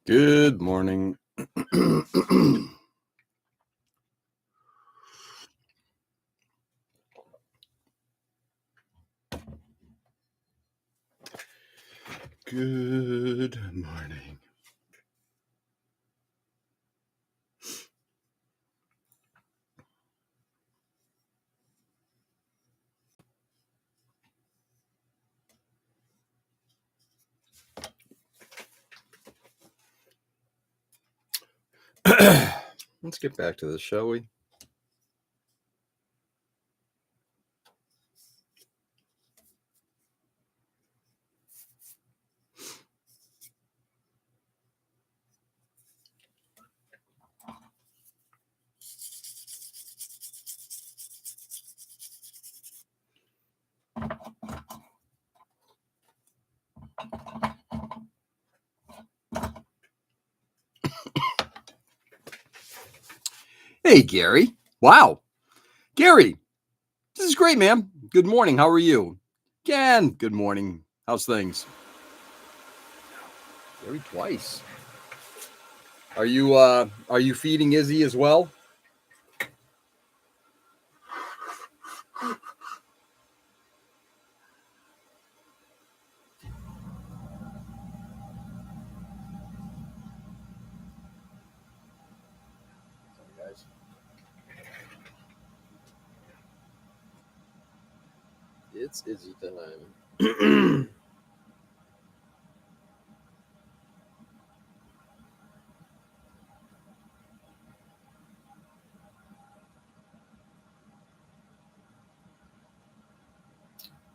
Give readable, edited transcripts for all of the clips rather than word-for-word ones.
Good morning. Good morning. Let's get back to this, shall we? Hey, Gary. Wow. Gary, this is great, man. Good morning. How are you? Ken, good morning. How's things? Gary twice. Are you feeding Izzy as well? Sorry, guys. It's Izzy time.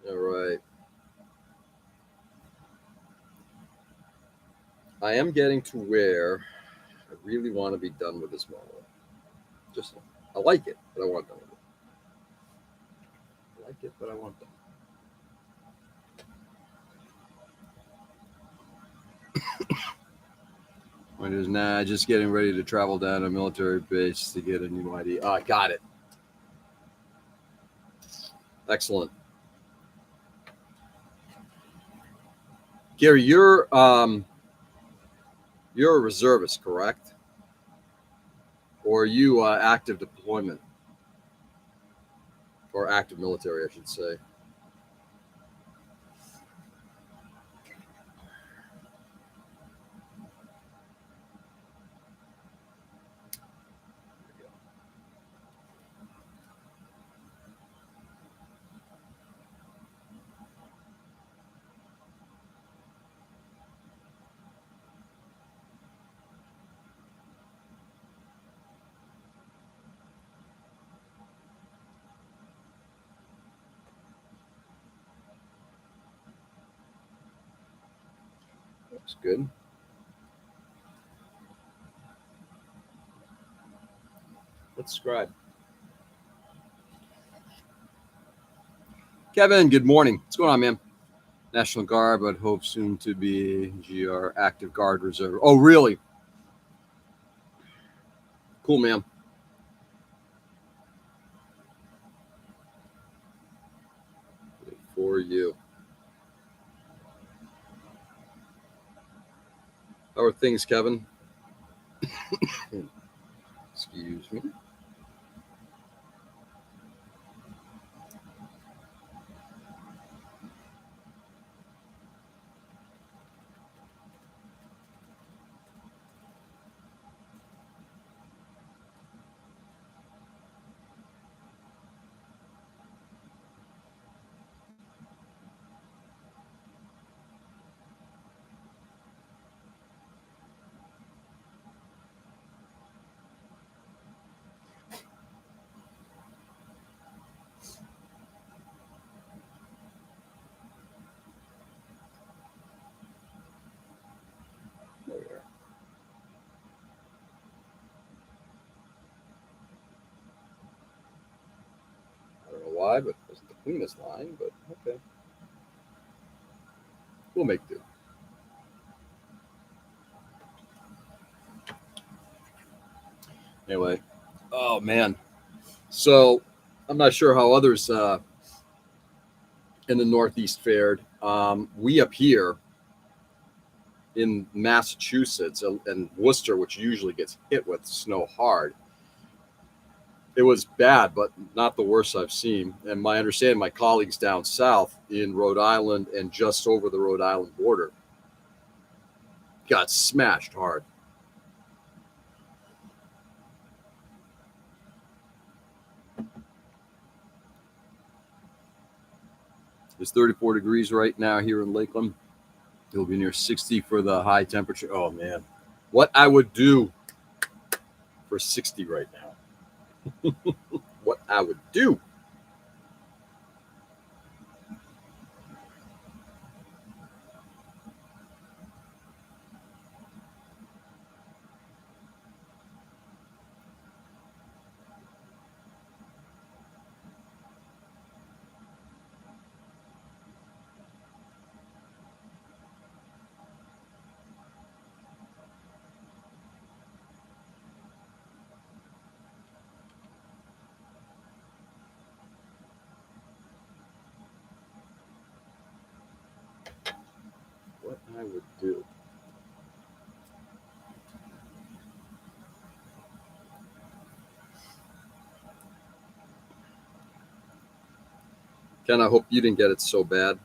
All right. I am getting to where I really want to be done with this model. I like it, but I want done with it. I like it, but I want done. When it was just getting ready to travel down to a military base to get a new ID. I got it. Excellent. Gary, you're a reservist, correct? Or are you active deployment or active military, I should say? That's good. Let's scribe. Kevin, good morning. What's going on, man? National Guard, but hope soon to be GR active guard reserve. Oh, really? Cool, man. For you. How are things, Kevin? Excuse me. There we are. I don't know why, but it wasn't the cleanest line, but okay. We'll make do. Anyway, oh man. So I'm not sure how others in the Northeast fared. We up here in Massachusetts and Worcester, which usually gets hit with snow hard. It was bad, but not the worst I've seen. And my understanding, my colleagues down south in Rhode Island and just over the Rhode Island border got smashed hard. It's 34 degrees right now here in Lakeland. It'll be near 60 for the high temperature. Oh, man. What I would do for 60 right now. What I would do. What I would do. Ken, I hope you didn't get it so bad.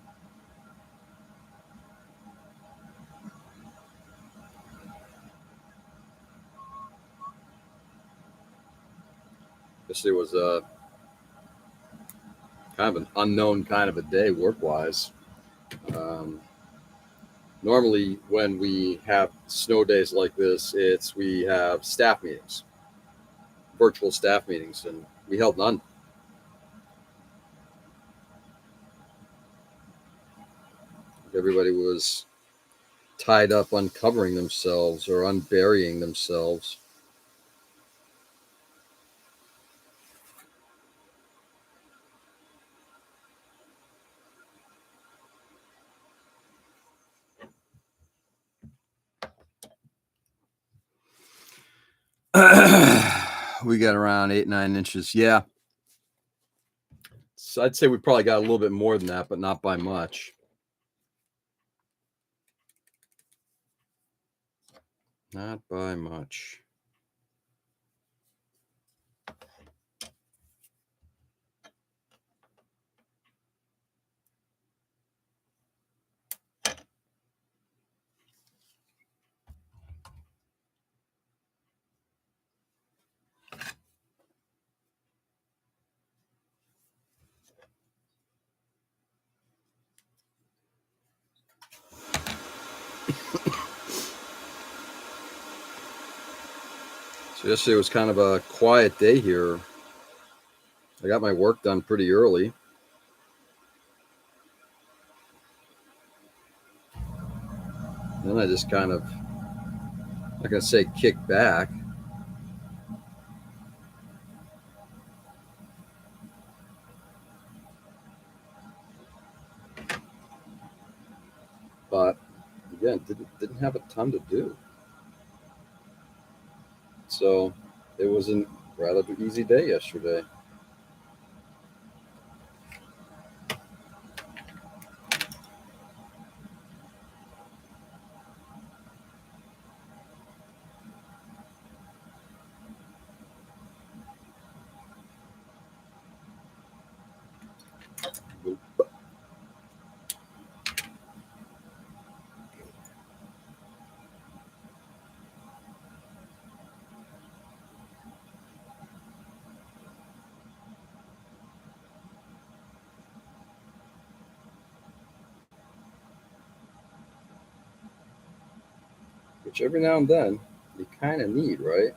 Yesterday was a kind of an unknown kind of a day work wise. Um, Normally, when we have snow days like this, we have staff meetings, virtual staff meetings, and we held none. Everybody was tied up uncovering themselves or unburying themselves. We got around 8-9 inches. Yeah. So I'd say we probably got a little bit more than that, but not by much. Not by much. So yesterday was kind of a quiet day here. I got my work done pretty early. Then I just kind of, I'm not going to say kick back. But again, didn't have a ton to do. So it was a rather easy day yesterday. Which every now and then you kind of need, right?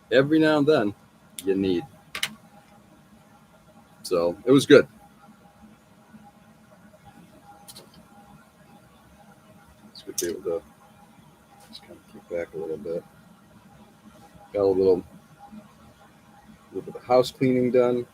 Every now and then you need. So it was good. It's good to be able to just kind of kick back a little bit. Got a little bit of house cleaning done.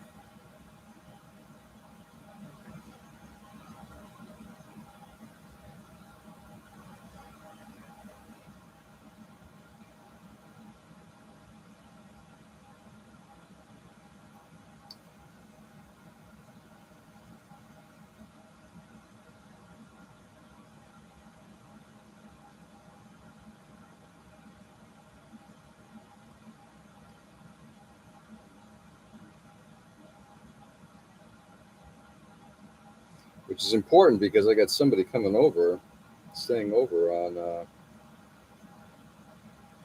which is important because I got somebody coming over, staying over on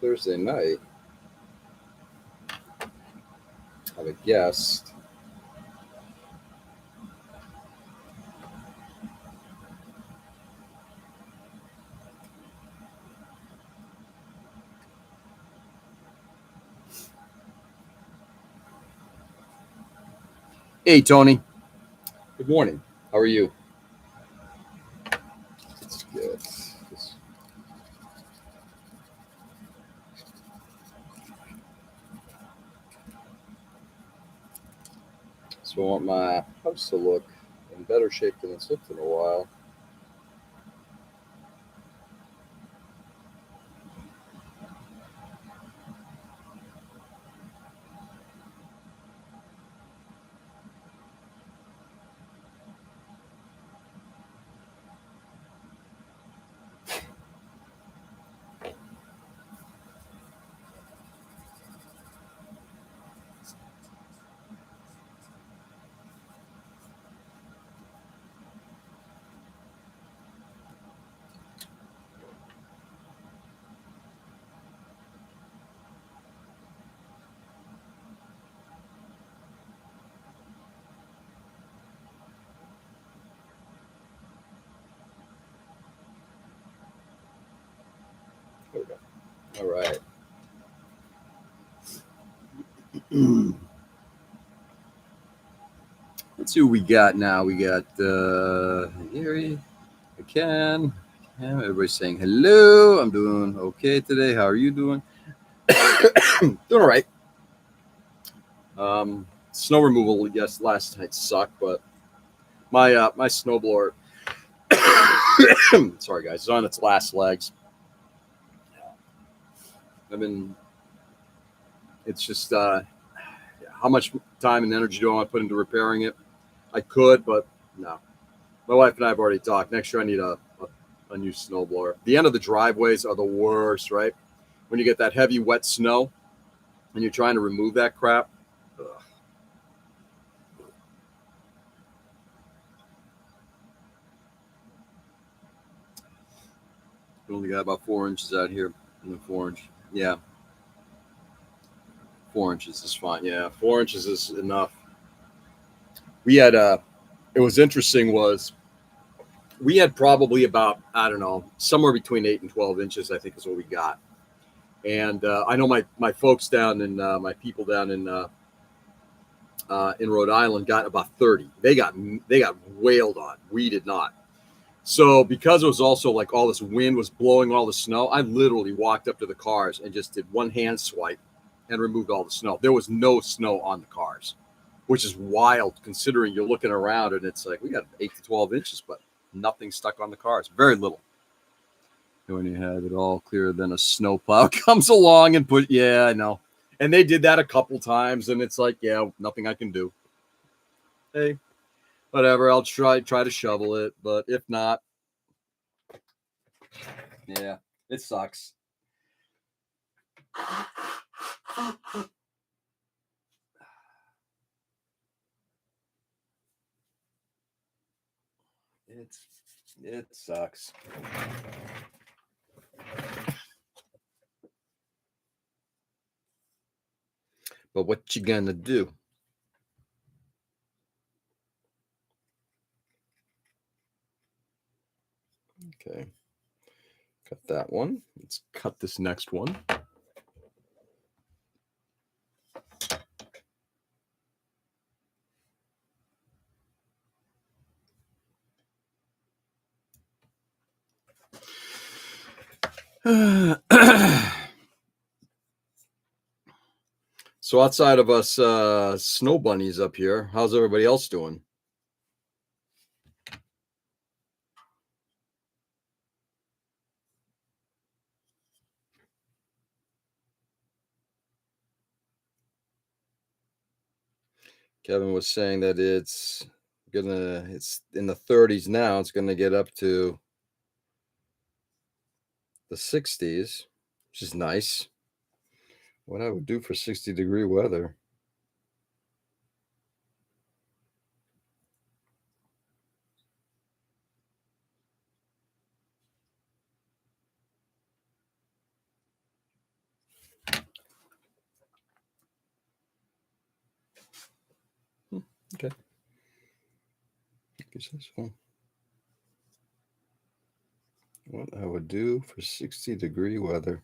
Thursday night. I have a guest. Hey, Tony. Good morning. How are you? That's good. So I want my house to look in better shape than it's looked in a while. There we go. All right. Let's see what we got now. We got Gary, Ken. Everybody's saying hello. I'm doing okay today. How are you doing? Doing all right. Snow removal, yes, last night sucked, but my snowblower, sorry guys, is on its last legs. I mean, it's just how much time and energy do I want to put into repairing it? I could, but no. My wife and I have already talked. Next year, I need a new snowblower. The end of the driveways are the worst, right? When you get that heavy, wet snow and you're trying to remove that crap. Ugh. We only got about 4 inches out here in the 4 inch. Yeah, 4 inches is fine. Yeah, 4 inches is enough. We had it was interesting was we had probably about, I don't know, somewhere between 8 and 12 inches, I think is what we got. And I know my folks down in my people down in Rhode Island got about 30. They got wailed on. We did not. So because it was also like all this wind was blowing all the snow, I literally walked up to the cars and just did one hand swipe and removed all the snow. There was no snow on the cars, which is wild considering you're looking around and it's like we got 8 to 12 inches, but nothing stuck on the cars. Very little. When you have it all clear, then a snowplow comes along and put, yeah, I know. And they did that a couple times, and it's like, yeah, nothing I can do. Hey, whatever. I'll try to shovel it, but if not, yeah, it sucks. It's it sucks. But what you gonna do? Okay, cut that one. Let's cut this next one. So outside of us snow bunnies up here, how's everybody else doing? Kevin was saying that it's in the 30s now. It's gonna get up to the 60s, which is nice. What I would do for 60-degree weather. Okay. I guess that's fun. What I would do for 60-degree weather.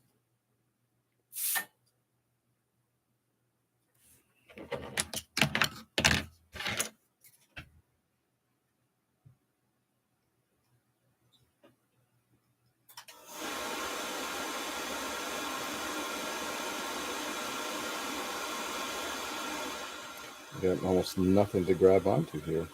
Got almost nothing to grab onto here.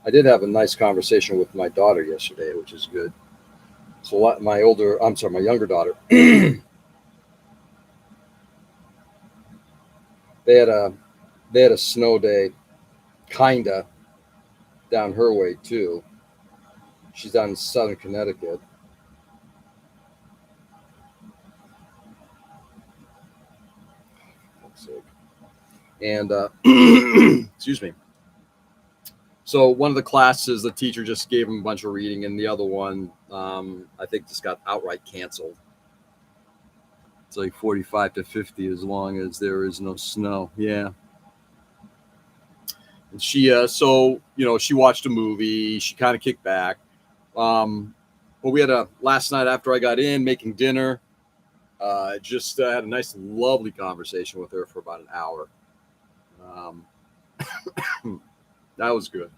I did have a nice conversation with my daughter yesterday, which is good. So my younger daughter, they had a snow day, kinda down her way too. She's down in southern Connecticut. And excuse me. So one of the classes, the teacher just gave them a bunch of reading, and the other one, I think, just got outright canceled. It's like 45 to 50 as long as there is no snow. Yeah. And she, she watched a movie. She kind of kicked back. But we had last night after I got in making dinner. Just had a nice, lovely conversation with her for about an hour. That was good.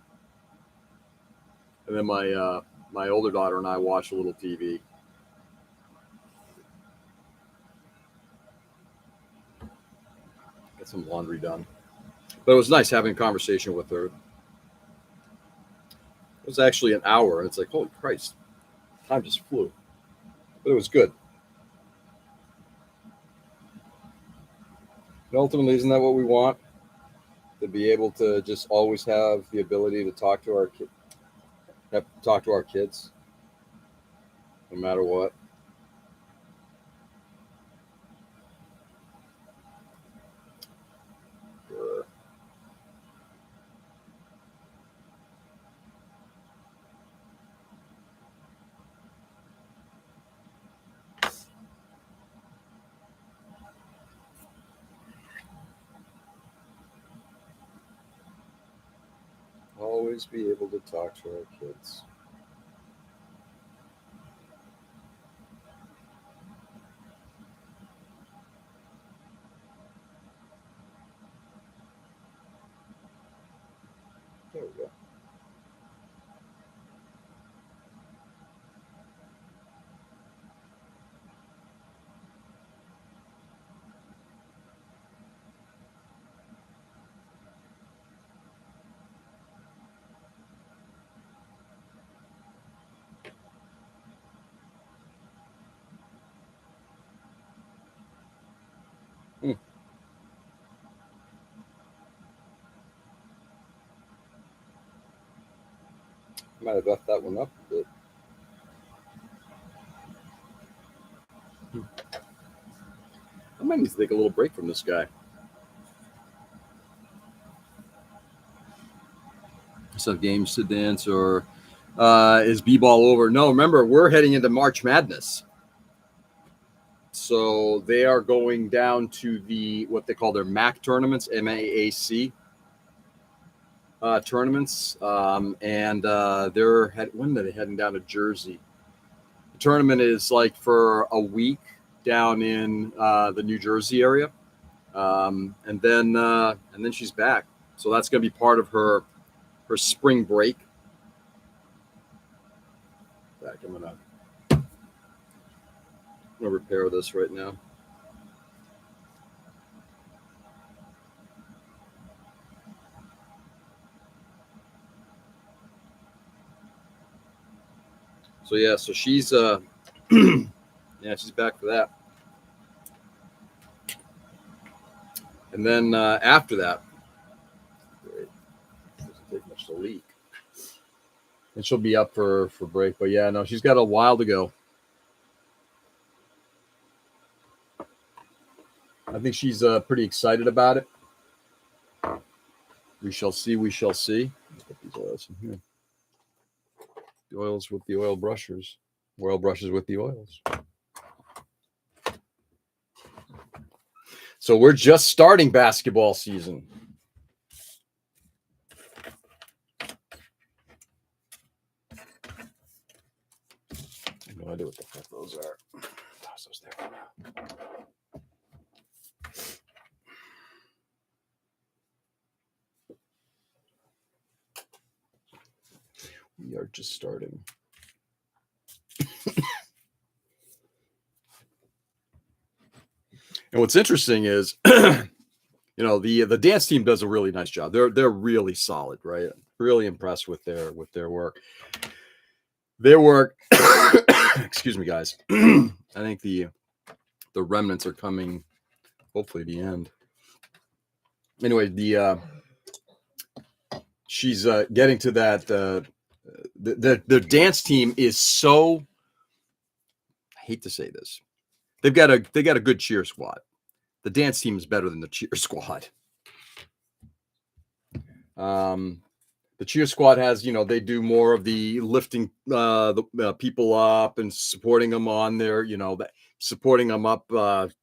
And then my older daughter and I watched a little TV. Get some laundry done. But it was nice having a conversation with her. It was actually an hour, and it's like, holy Christ, time just flew. But it was good. And ultimately, isn't that what we want? To be able to just always have the ability to talk to our kids, no matter what. Sure. Always be able to talk to our kids. There we go. Might have left that one up a bit. I might need to take a little break from this guy. Some games to dance, or is B-ball over? No, remember, we're heading into March Madness. So they are going down to what they call their MAC tournaments, MAAC tournaments. And when are they heading down to Jersey? The tournament is like for a week down in the New Jersey area. And then she's back. So that's going to be part of her spring break. Back, I'm gonna repair this right now. So yeah, so she's she's back for that. And then after that, it doesn't take much to leak. And she'll be up for break. But yeah, no, she's got a while to go. I think she's pretty excited about it. We shall see. We shall see. Put these oils in here. The oils with the oil brushers. Oil brushes with the oils. So we're just starting basketball season. I have no idea what the fuck those are. Toss those there for now. We are just starting. And what's interesting is, the dance team does a really nice job. They're really solid, right? Really impressed with their work. Their work. Excuse me, guys. I think the remnants are coming. Hopefully, the end. Anyway, she's getting to that. The dance team is so. I hate to say this. They got a good cheer squad. The dance team is better than the cheer squad. The cheer squad has, they do more of the lifting the people up and supporting them on their, supporting them up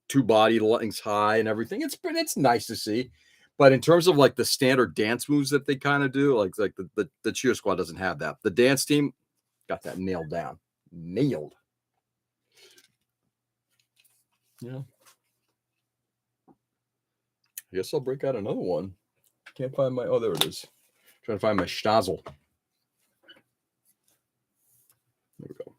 2 body lengths high and everything. It's nice to see. But in terms of like the standard dance moves that they kind of do, like the cheer squad doesn't have that. The dance team got that nailed down. Nailed. Yeah. I guess I'll break out another one. Can't find my, there it is. Trying to find my schnozzle. There we go.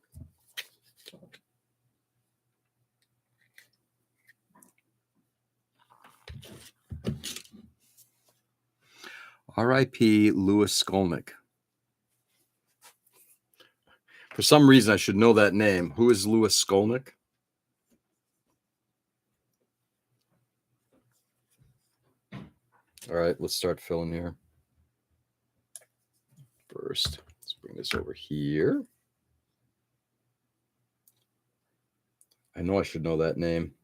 R.I.P. Louis Skolnick. For some reason, I should know that name. Who is Louis Skolnick? All right, let's start filling here. First, let's bring this over here. I know I should know that name.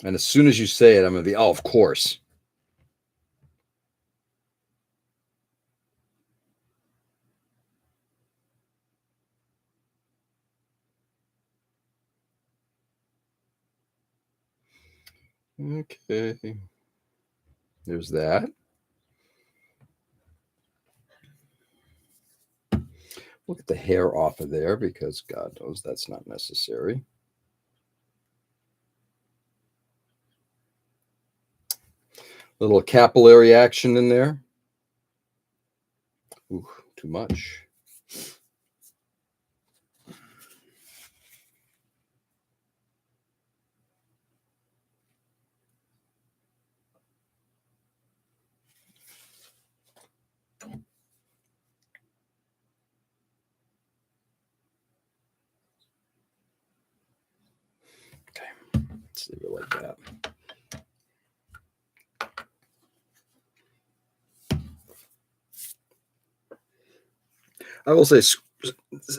And as soon as you say it, I'm going to be, oh, of course. Okay. There's that. Look at the hair off of there because God knows that's not necessary. Little capillary action in there. Ooh, too much. Okay, let's leave it like that. I will say,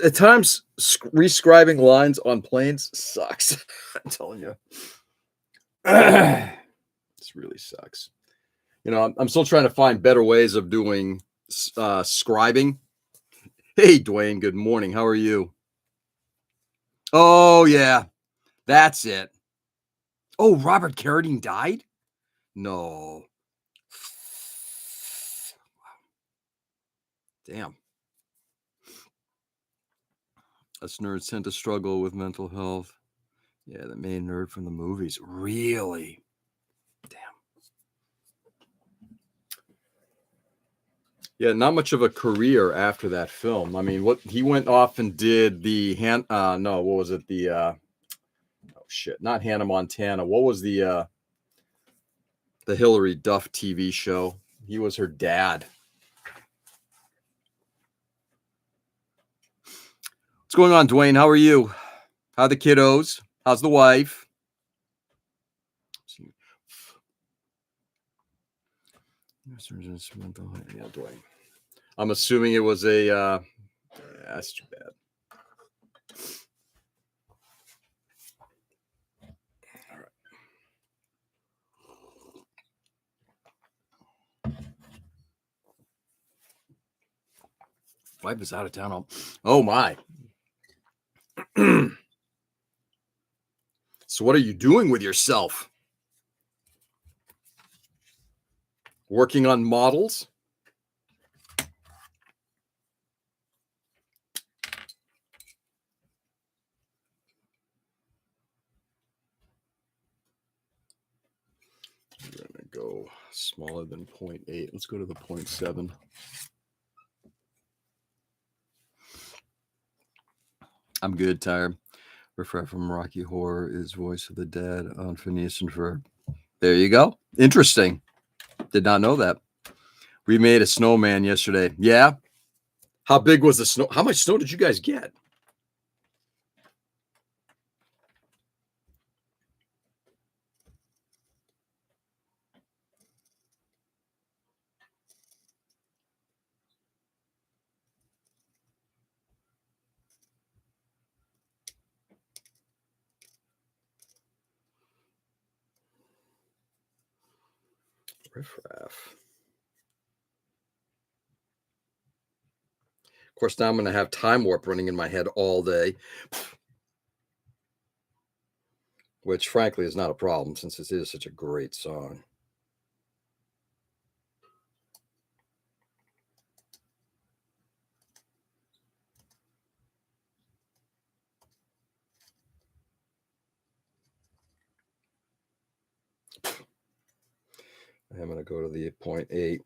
at times, rescribing lines on planes sucks. I'm telling you. This really sucks. I'm still trying to find better ways of doing scribing. Hey, Dwayne, good morning. How are you? Oh, yeah. That's it. Oh, Robert Carradine died? No. Damn. Us nerds tend to struggle with mental health. Yeah, the main nerd from the movies. Really? Damn. Yeah, not much of a career after that film. I mean, what he went off and did the what was it? The not Hannah Montana. What was the Hillary Duff TV show? He was her dad. What's going on, Dwayne? How are you? How are the kiddos? How's the wife? Yeah, Dwayne. I'm assuming it was a. That's too bad. All right. Wife is out of town. Oh my. So what are you doing with yourself? Working on models? We're going to go smaller than 0.8. Let's go to the 0.7. I'm good, tired. Refresh from Rocky Horror is Voice of the Dead on Phineas and Ferb. There you go. Interesting. Did not know that. We made a snowman yesterday. Yeah. How big was the snow? How much snow did you guys get? Riffraff. Of course, now I'm going to have Time Warp running in my head all day, which frankly is not a problem since this is such a great song. I'm going to go to the 0.8.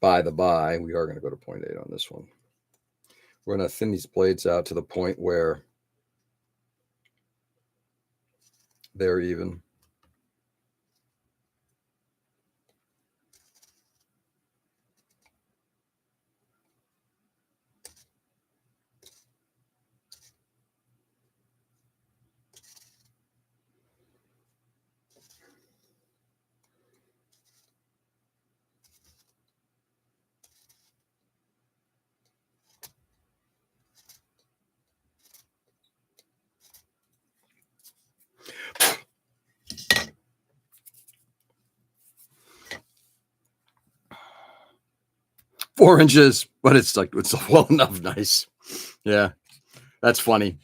By the by, we are going to go to 0.8 on this one. We're going to thin these blades out to the point where they're even. Four inches, but it's well enough nice. Yeah, that's funny.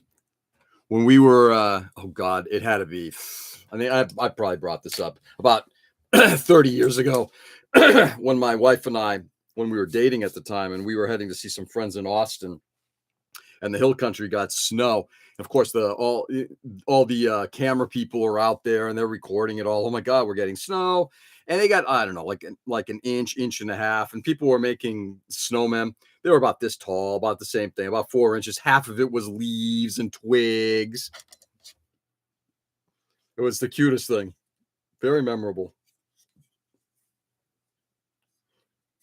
When we were, oh God, it had to be, I mean, I probably brought this up about 30 years ago when my wife and I, when we were dating at the time, and we were heading to see some friends in Austin, and the hill country got snow. Of course, all the camera people are out there and they're recording it all. Oh my God, we're getting snow. And they got, I don't know, like an inch and a half. And people were making snowmen. They were about this tall, about the same thing, about 4 inches. Half of it was leaves and twigs. It was the cutest thing. Very memorable.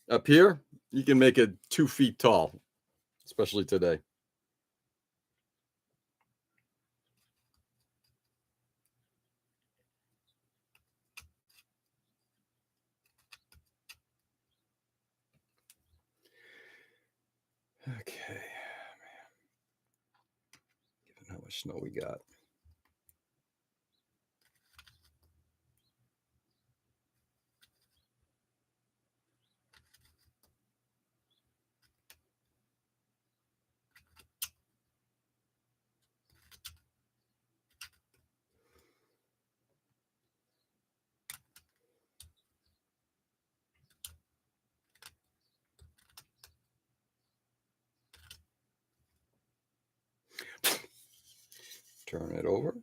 Up here, you can make it 2 feet tall, especially today. Okay. Given how much snow we got. Turn it over.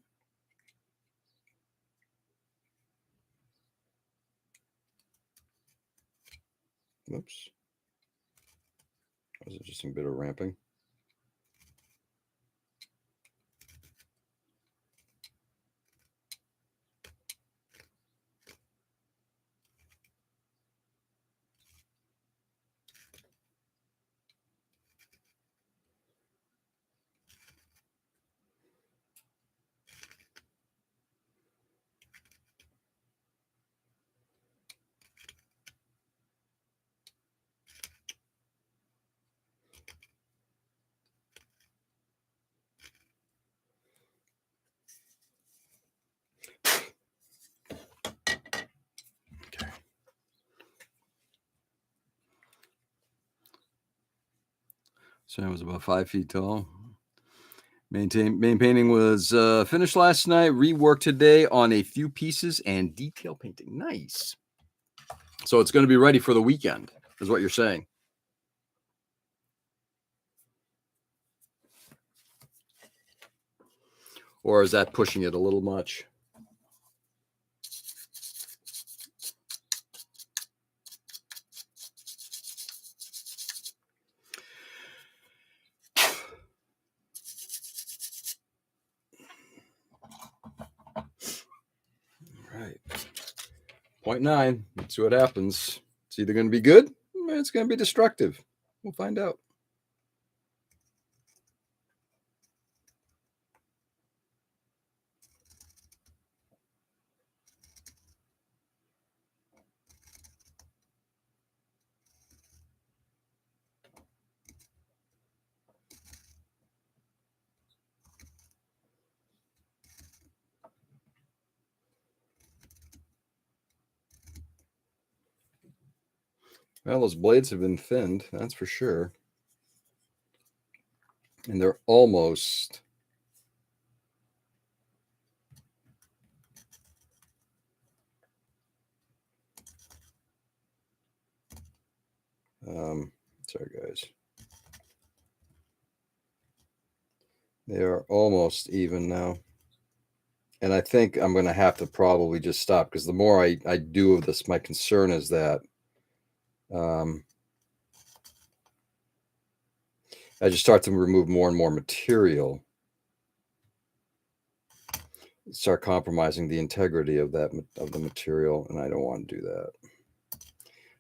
Whoops. That was just some bit of ramping. So it was about 5 feet tall. Main painting was finished last night, reworked today on a few pieces, and detail painting. Nice. So it's going to be ready for the weekend, is what you're saying. Or is that pushing it a little much? Right. 0.9. Let's see what happens. It's either going to be good or it's going to be destructive. We'll find out. Well, those blades have been thinned, that's for sure. And they're almost sorry guys. They are almost even now. And I think I'm going to have to probably just stop because the more I do of this, my concern is that I just start to remove more and more material, start compromising the integrity of the material, and I don't want to do that. I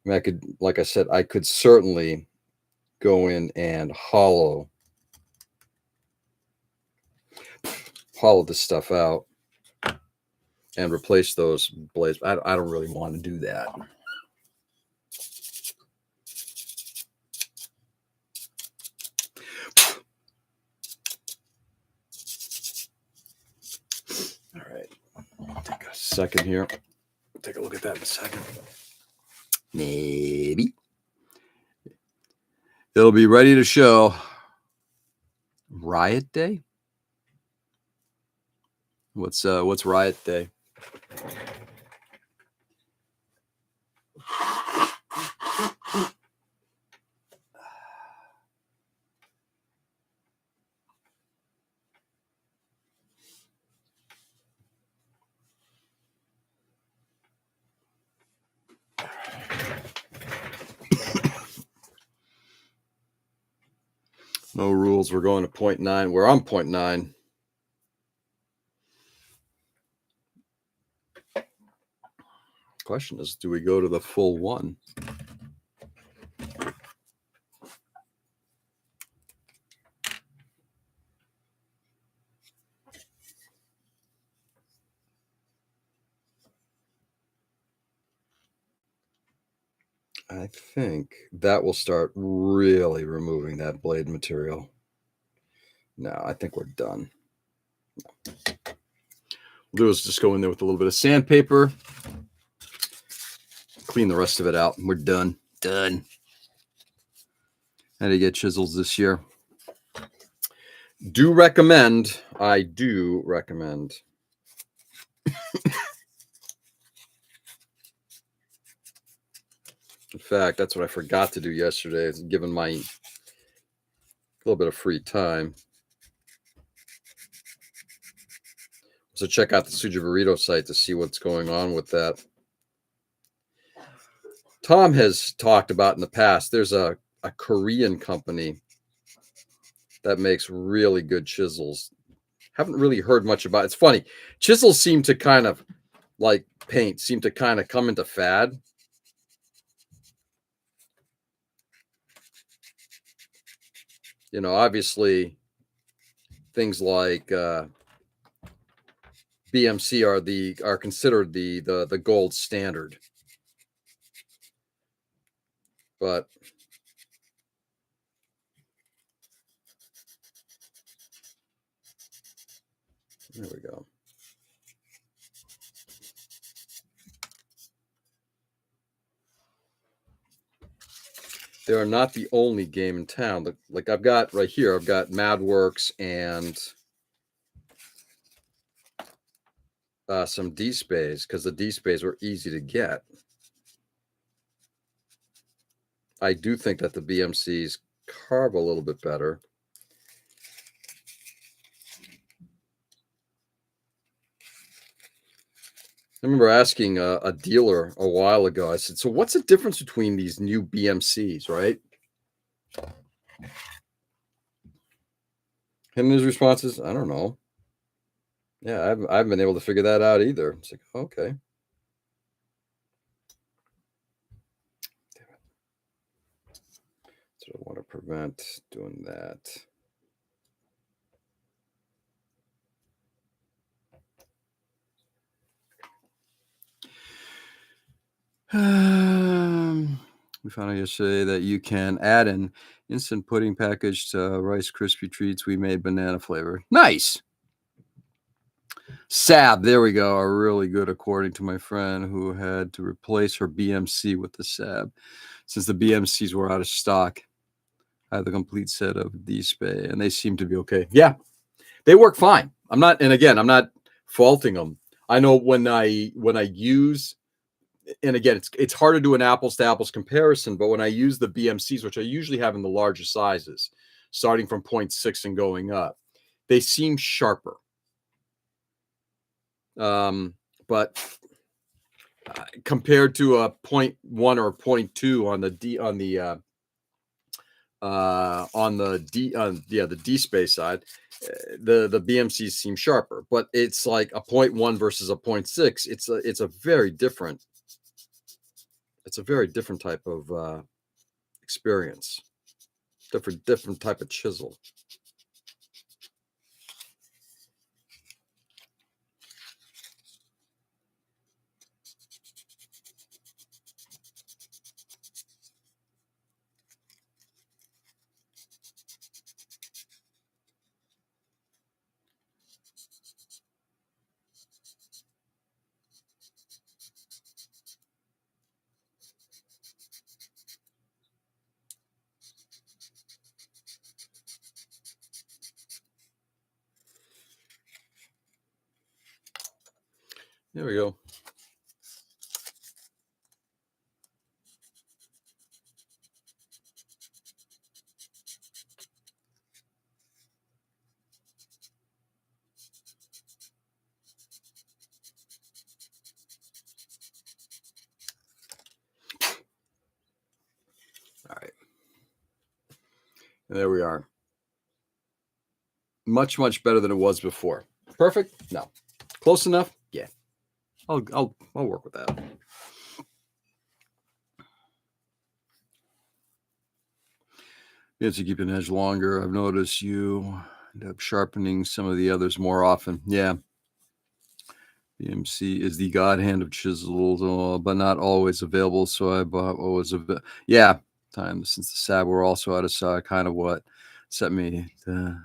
mean, I could, like I said, I could certainly go in and hollow this stuff out and replace those blades. I don't really want to do that. All right, take a second here. Take a look at that in a second. Maybe it'll be ready to show. Riot Day? What's Riot Day? No rules. We're going to 0.9. We're on 0.9. Question is, do we go to the full one? I think that will start really removing that blade material. No, I think we're done. We'll do is just go in there with a little bit of sandpaper, clean the rest of it out, and we're done. Done. How to get chisels this year? I do recommend. In fact, that's what I forgot to do yesterday, given my little bit of free time. So check out the Suja Burrito site to see what's going on with that. Tom has talked about in the past, there's a Korean company that makes really good chisels. Haven't really heard much about it. It's funny. Chisels seem to kind of, like paint, seem to kind of come into fad. You know, obviously things like BMC are considered the gold standard. But there we go. They are not the only game in town. Like I've got right here, I've got MadWorks and some D-Spays, because the D-Spays were easy to get. I do think that the BMCs carve a little bit better. I remember asking a dealer a while ago, I said, so what's the difference between these new BMCs, right? And his response is, I don't know. Yeah, I haven't been able to figure that out either. It's like, okay. So I want to prevent doing that. We found out yesterday that you can add an instant pudding package to Rice Krispie treats we made banana flavor. Nice. Sab, there we go, are really good, according to my friend who had to replace her BMC with the Sab. Since the BMCs were out of stock, I have the complete set of D-Spay, and they seem to be okay. Yeah, they work fine. I'm not faulting them. I know when I use, and again, it's hard to do an apples to apples comparison, but when I use the BMCs, which I usually have in the larger sizes, starting from 0.6 and going up, they seem sharper. But compared to a 0.1 or 0.2 on the D-Space side, the BMCs seem sharper, but it's like a 0.1 versus a 0.6. It's a very different type of experience, different type of chisel. There we go. All right. And there we are. Much better than it was before. Perfect? No. Close enough? Yeah. I'll work with that. You have to keep an edge longer. I've noticed you end up sharpening some of the others more often. Yeah. BMC is the god hand of chisels, but not always available. So I bought what was available. Yeah. Time since the Sab were also out of stock, kind of what set me to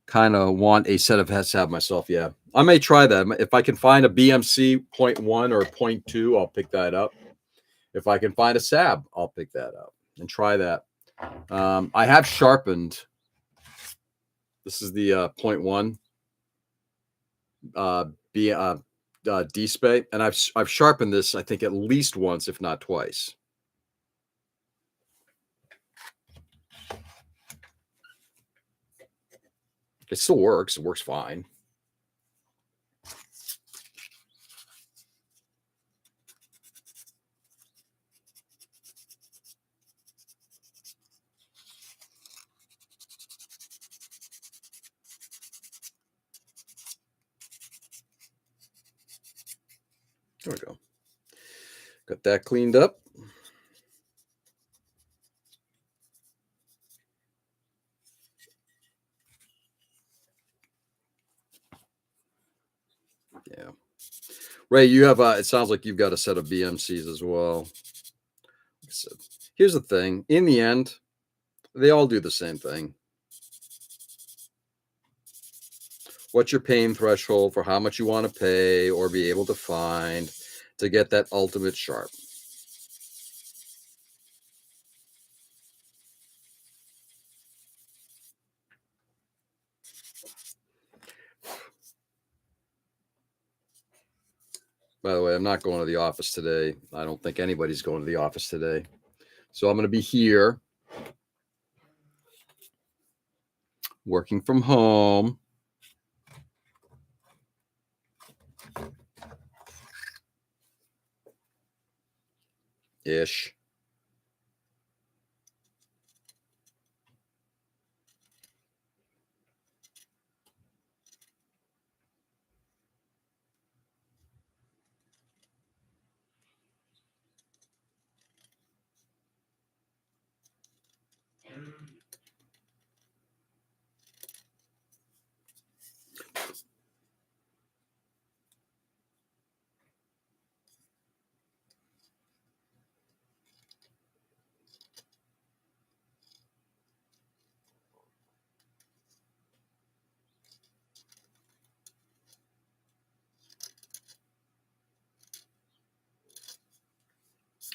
kind of want a set of Sab myself. Yeah. I may try that. If I can find a BMC 0.1 or 0.2, I'll pick that up. If I can find a Sab, I'll pick that up and try that. I have sharpened. This is the 0.1 D-Spay, and I've sharpened this, I think, at least once, if not twice. It still works. It works fine. There we go. Got that cleaned up. Yeah. Ray, you have it sounds like you've got a set of BMCs as well. Like I said, here's the thing. In the end, they all do the same thing. What's your pain threshold for how much you want to pay or be able to find to get that ultimate sharp? By the way, I'm not going to the office today. I don't think anybody's going to the office today. So I'm going to be here working from home. Ish.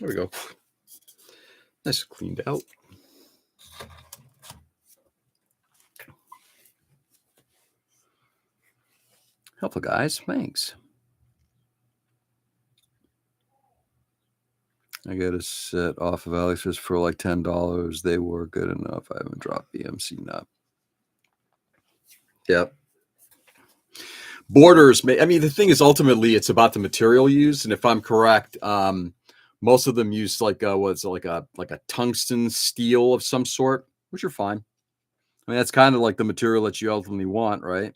There we go. Nice cleaned out. Helpful, guys. Thanks. I got a set off of Alex's for like $10. They were good enough. I haven't dropped BMC nut. Yep. Borders may. I mean, the thing is, ultimately, it's about the material used, and if I'm correct, most of them use like a tungsten steel of some sort, which are fine. I mean, that's kind of like the material that you ultimately want, right?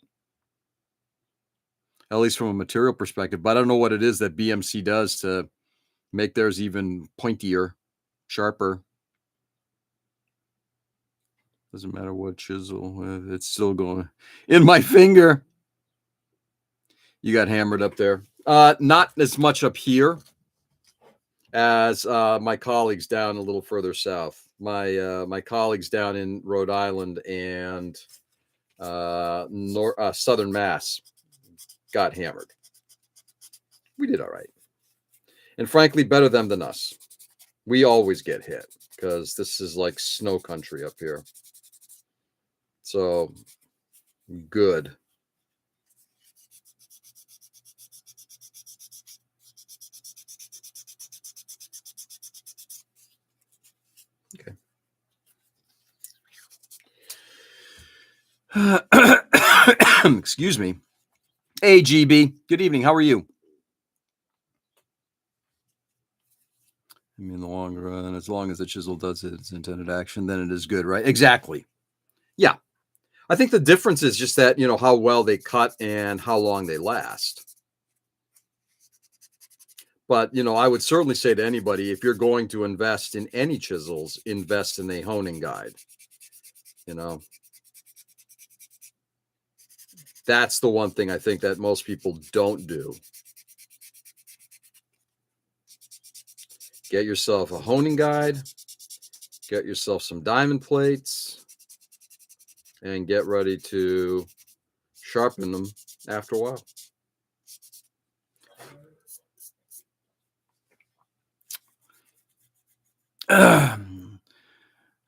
At least from a material perspective. But I don't know what it is that BMC does to make theirs even pointier, sharper. Doesn't matter what chisel, it's still going in my finger. You got hammered up there. Not as much up here as my colleagues down a little further south. My colleagues down in Rhode Island and Southern Mass got hammered. We did all right. And frankly, better them than us. We always get hit because this is like snow country up here. So good. Okay. Excuse me. Hey, GB. Good evening. How are you? I mean, in the long run, as long as the chisel does its intended action, then it is good, right? Exactly. Yeah. I think the difference is just that, how well they cut and how long they last. But, I would certainly say to anybody, if you're going to invest in any chisels, invest in a honing guide. That's the one thing I think that most people don't do. Get yourself a honing guide, get yourself some diamond plates, and get ready to sharpen them after a while.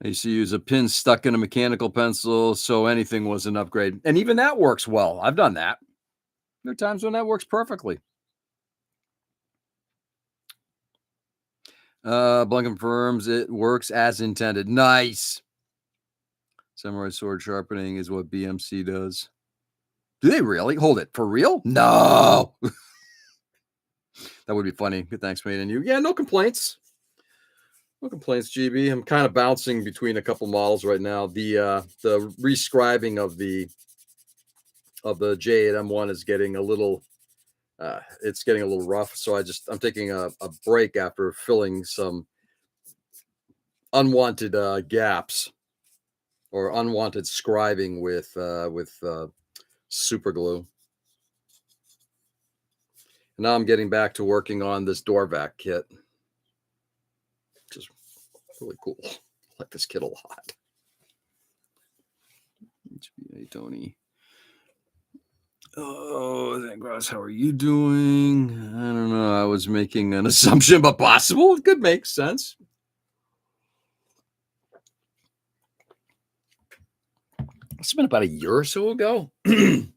I used to use a pin stuck in a mechanical pencil, so anything was an upgrade. And even that works well. I've done that. There are times when that works perfectly. Blank confirms it works as intended. Nice. Samurai sword sharpening is what BMC does. Do they really? Hold it. For real? No. That would be funny. Good thanks, mate. And you. Yeah, no complaints. No complaints, GB. I'm kind of bouncing between a couple models right now. The rescribing of the J8M1 is getting a little it's getting a little rough. So I'm taking a break after filling some unwanted gaps or unwanted scribing with super glue. And now I'm getting back to working on this door vac kit, which is really cool. I like this kit a lot. HBA Tony. Oh, Gross, how are you doing? I don't know. I was making an assumption, but possible. It could make sense. It's been about a year or so ago. I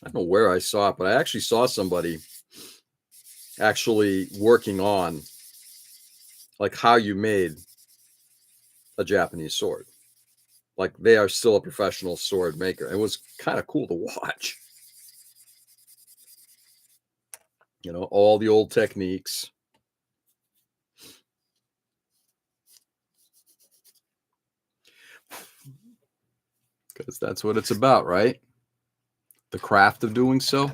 don't know where I saw it, but I actually saw somebody actually working on like how you made a Japanese sword. Like they are still a professional sword maker. It was kind of cool to watch. You know, all the old techniques. Because that's what it's about, right? The craft of doing so.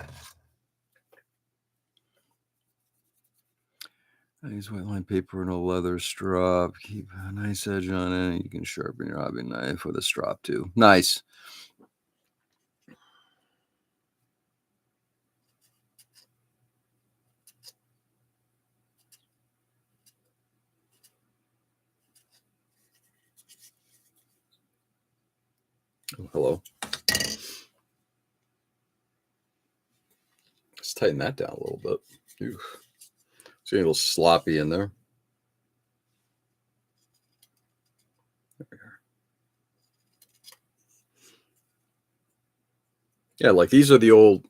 I use white line paper and a leather strop. Keep a nice edge on it. You can sharpen your hobby knife with a strop too. Nice. Oh, hello. Let's tighten that down a little bit. Ooh. It's getting a little sloppy in there. There we are. Yeah, like these are the old,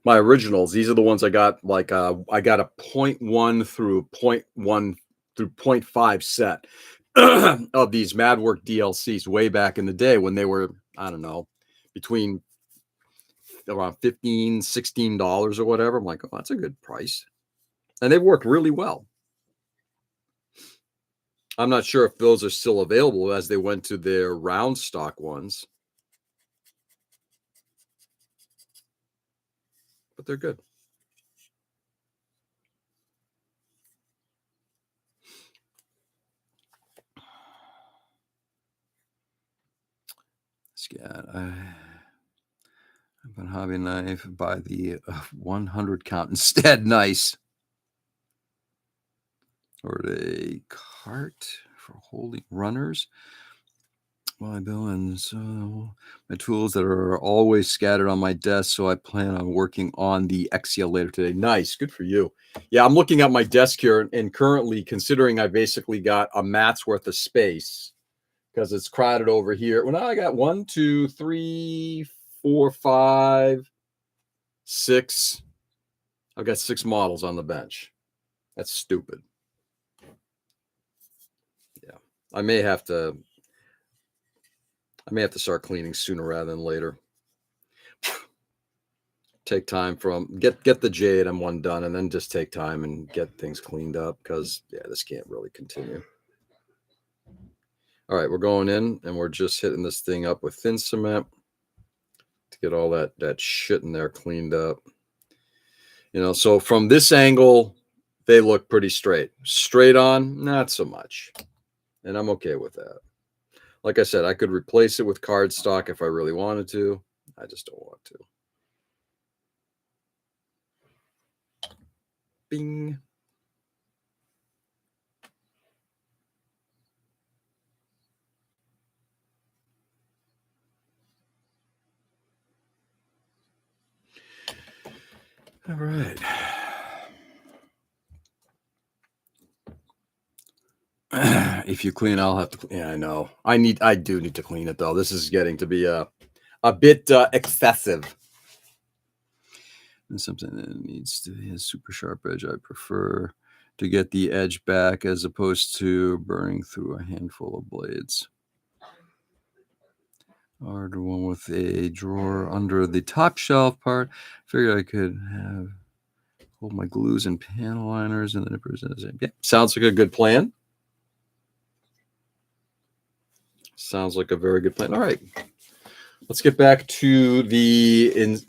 my originals. These are the ones I got. Like I got a 0.1 through 0.1 through 0.5 set of these Madwork DLCs way back in the day when they were, I don't know, between around $15, $16 or whatever. I'm like, oh, that's a good price. And they worked really well. I'm not sure if those are still available as they went to their round stock ones, but they're good. Scat. I have a hobby knife by the 100 count instead. Nice. Or a cart for holding runners. My bill and so my tools that are always scattered on my desk. So I plan on working on the XCL later today. Nice, good for you. Yeah, I'm looking at my desk here, and currently, considering I basically got a mat's worth of space because it's crowded over here. Well, now I got 1, 2, 3, 4, 5, 6. I've got 6 models on the bench. That's stupid. Yeah, I may have to start cleaning sooner rather than later. Take time from get the J8M1 done, and then just take time and get things cleaned up because yeah, this can't really continue. All right, we're going in and we're just hitting this thing up with thin cement to get all that shit in there cleaned up. You know, so from this angle, they look pretty straight. Straight on, not so much. And I'm okay with that. Like I said, I could replace it with cardstock if I really wanted to. I just don't want to. Bing. All right. If you clean, I'll have to. Yeah, I know. I do need to clean it though. This is getting to be a bit excessive. And something that needs to be a super sharp edge. I prefer to get the edge back as opposed to burning through a handful of blades. Or the one with a drawer under the top shelf part. Figured I could hold my glues and panel liners and the nippers in the same. Yeah, sounds like a good plan. Sounds like a very good plan. All right, let's get back to the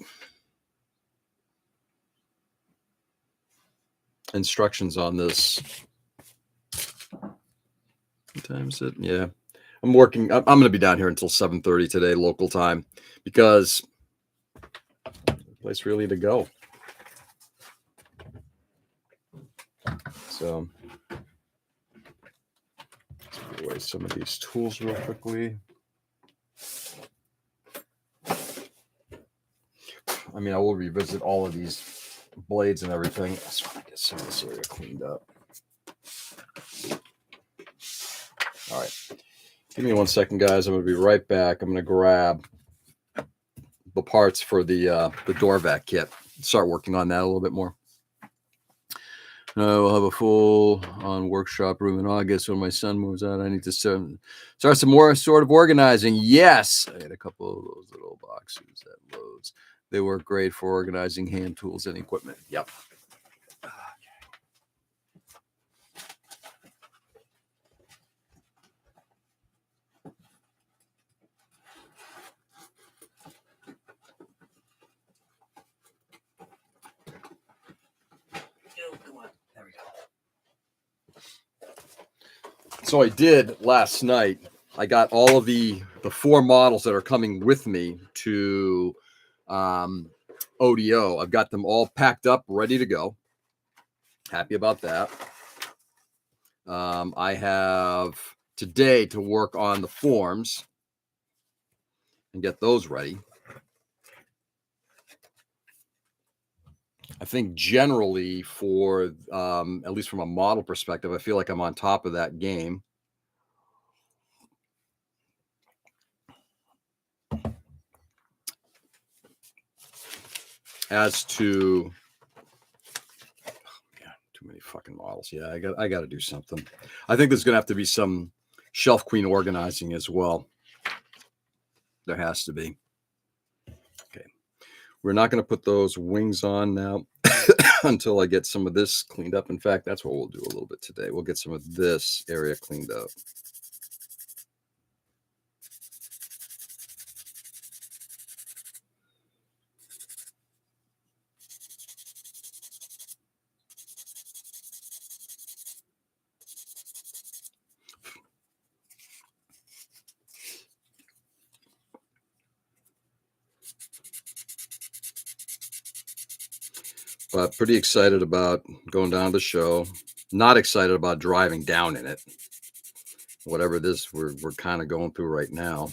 instructions on this. What time is it? Yeah, I'm working. I'm going to be down here until 7:30 today, local time, because the place really to go. So, let's put away some of these tools real quickly. I mean, I will revisit all of these blades and everything. I just want to get some of this area cleaned up. All right. Give me 1 second, guys. I'm going to be right back. I'm going to grab the parts for the door vac kit. Start working on that a little bit more. We'll have a full on workshop room in August when my son moves out. I need to start some more sort of organizing. Yes, I had a couple of those little boxes that loads. They work great for organizing hand tools and equipment. Yep. So I did last night. I got all of the 4 models that are coming with me to ODO. I've got them all packed up, ready to go. Happy about that. I have today to work on the forms and get those ready. I think generally for, at least from a model perspective, I feel like I'm on top of that game. As to, too many fucking models. Yeah, I got to do something. I think there's going to have to be some shelf queen organizing as well. There has to be. Okay. We're not going to put those wings on now until I get some of this cleaned up. In fact, that's what we'll do a little bit today. We'll get some of this area cleaned up. But pretty excited about going down to the show. Not excited about driving down in it. Whatever this we're kind of going through right now.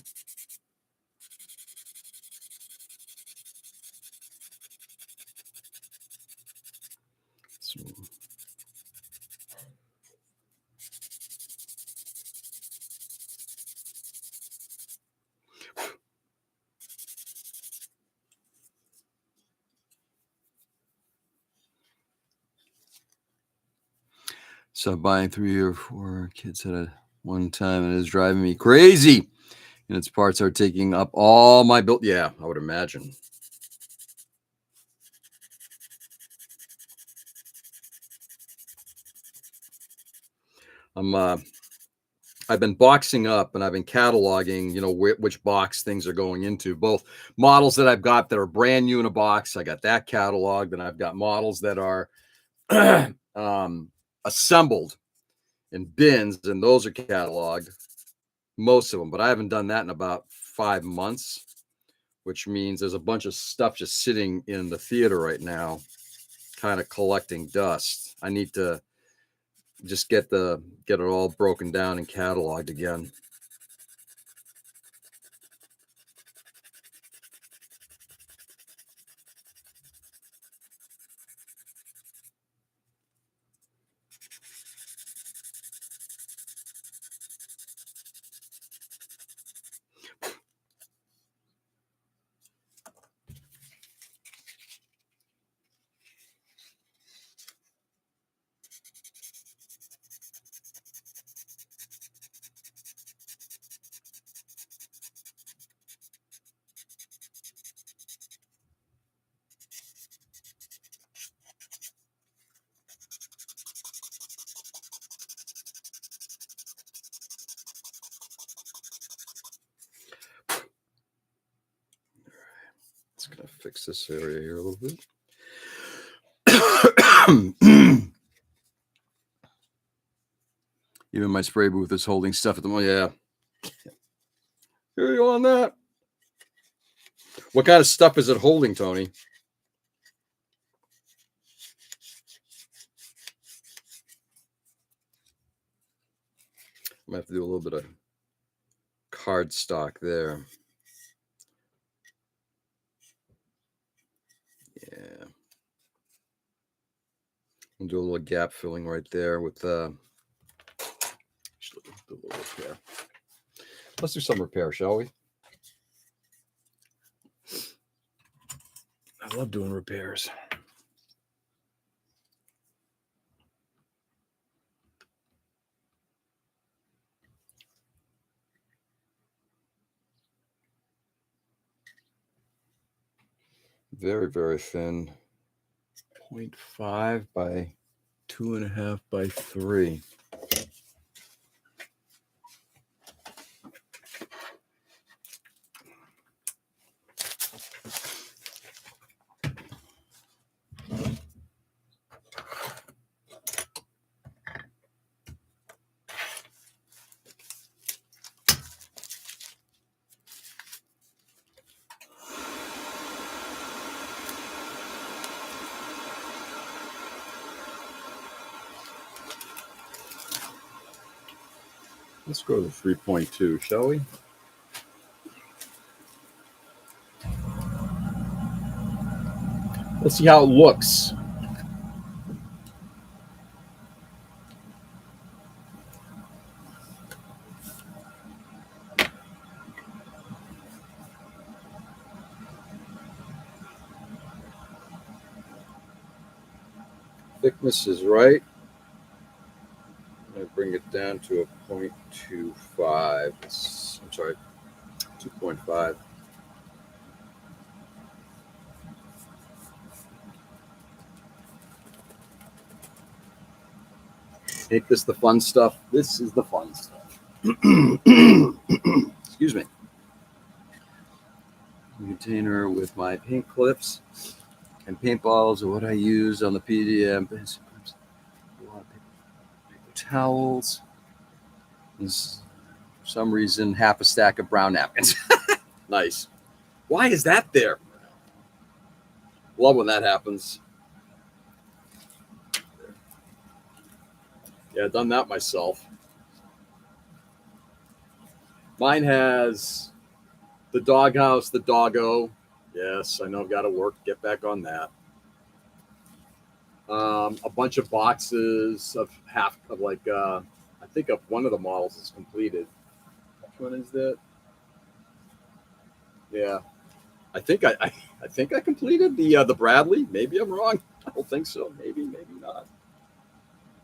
So buying 3 or 4 kids at one time, and it's driving me crazy. And its parts are taking up all my build. Yeah, I would imagine. I've been boxing up and I've been cataloging, which box things are going into. Both models that I've got that are brand new in a box, I got that cataloged, and I've got models that are assembled in bins, and those are cataloged, most of them. But I haven't done that in about 5 months, which means there's a bunch of stuff just sitting in the theater right now, kind of collecting dust. I need to just get it all broken down and cataloged again. It's going to fix this area here a little bit. Even my spray booth is holding stuff at the moment. Yeah. Here you go on that. What kind of stuff is it holding, Tony? I'm going to have to do a little bit of card stock there. Yeah. We'll do a little gap filling right there with do a little repair. Let's do some repair, shall we? I love doing repairs. Very, very thin. 0.5 by 2.5 by 3. Let's go to 3.2, shall we? Let's see how it looks. Thickness is right. I'm going to bring it down to a 0.25. I'm sorry, 2.5. Ain't this the fun stuff? This is the fun stuff. Excuse me. Container with my paint clips and paintballs are what I use on the PDM. A lot of paper towels. There's, for some reason, half a stack of brown napkins. Nice. Why is that there? Love when that happens. Yeah, I've done that myself. Mine has the doghouse, the doggo. Yes, I know I've got to work, get back on that. A bunch of boxes of I think of one of the models is completed. Which one is that? Yeah, I think I completed the Bradley. Maybe I'm wrong. I don't think so. Maybe not.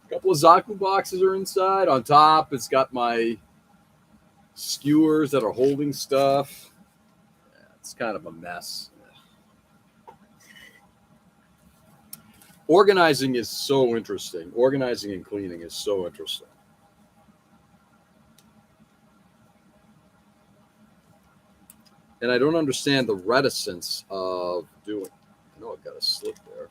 A couple of Zaku boxes are inside. On top, it's got my skewers that are holding stuff. Yeah, it's kind of a mess. Organizing is so interesting. Organizing and cleaning is so interesting. And I don't understand the reticence of doing. I know I've got a slip there.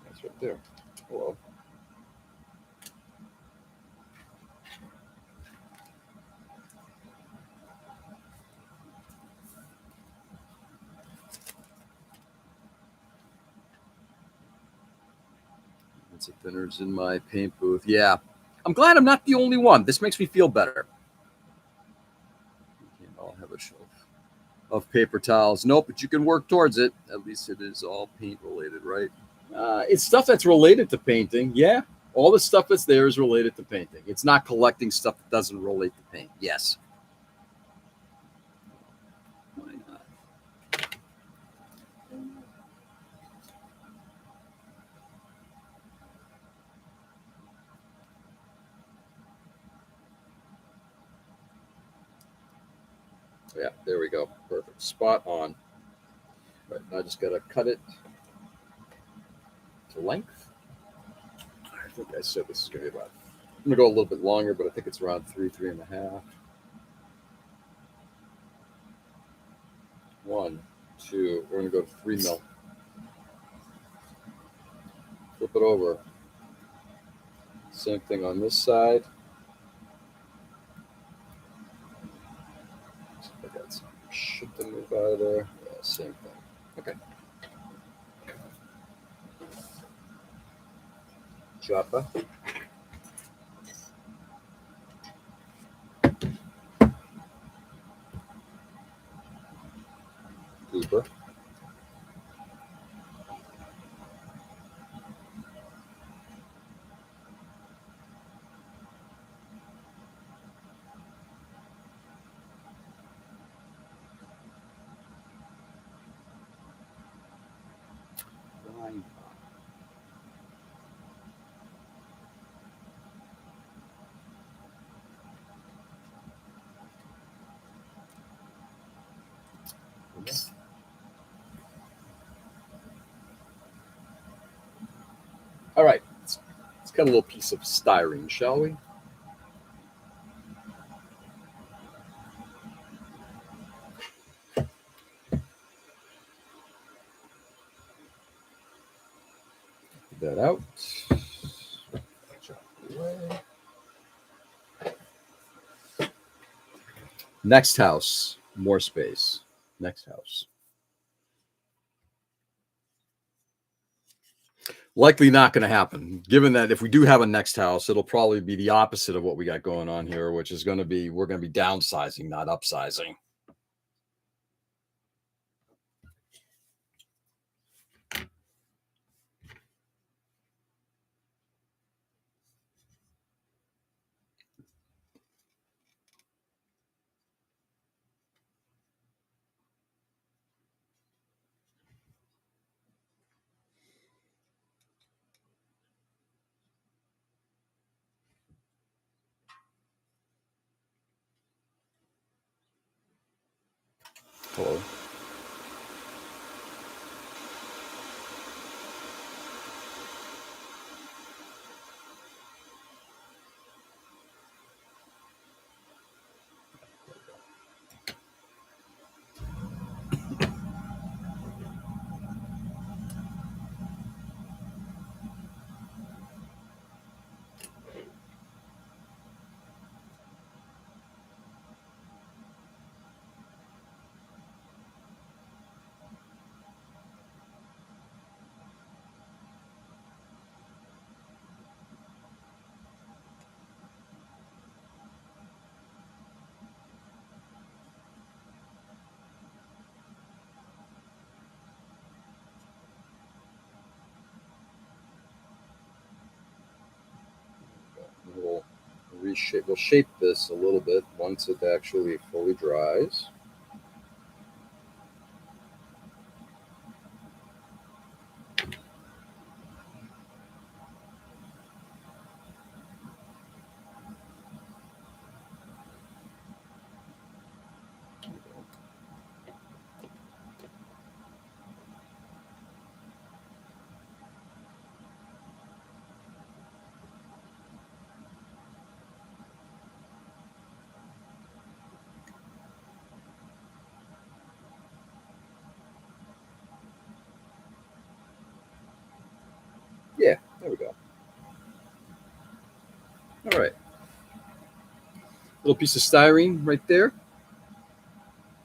That's right there. Hello. Lots of thinners in my paint booth. Yeah. I'm glad I'm not the only one. This makes me feel better. I'll have a shelf of paper towels. Nope, but you can work towards it. At least it is all paint related, right? It's stuff that's related to painting. Yeah. All the stuff that's there is related to painting. It's not collecting stuff that doesn't relate to paint. Yes. Why not? Yeah, there we go. Perfect. Spot on. Right, now I just got to cut it to length. I think I said this is going to be about, I'm going to go a little bit longer, but I think it's around 3.5. 1, 2, we're going to go to 3 mil. Flip it over. Same thing on this side. I got some shit to move out of there. Yeah, same thing. Okay. Joppa. Cooper. All right, let's cut a little piece of styrene, shall we? Get that out. Next house, more space. Next house. Likely not going to happen, given that if we do have a next house, it'll probably be the opposite of what we got going on here, which is going to be we're going to be downsizing, not upsizing. Hello. We'll reshape. We'll shape this a little bit once it actually fully dries. Yeah, there we go. All right. Little piece of styrene right there.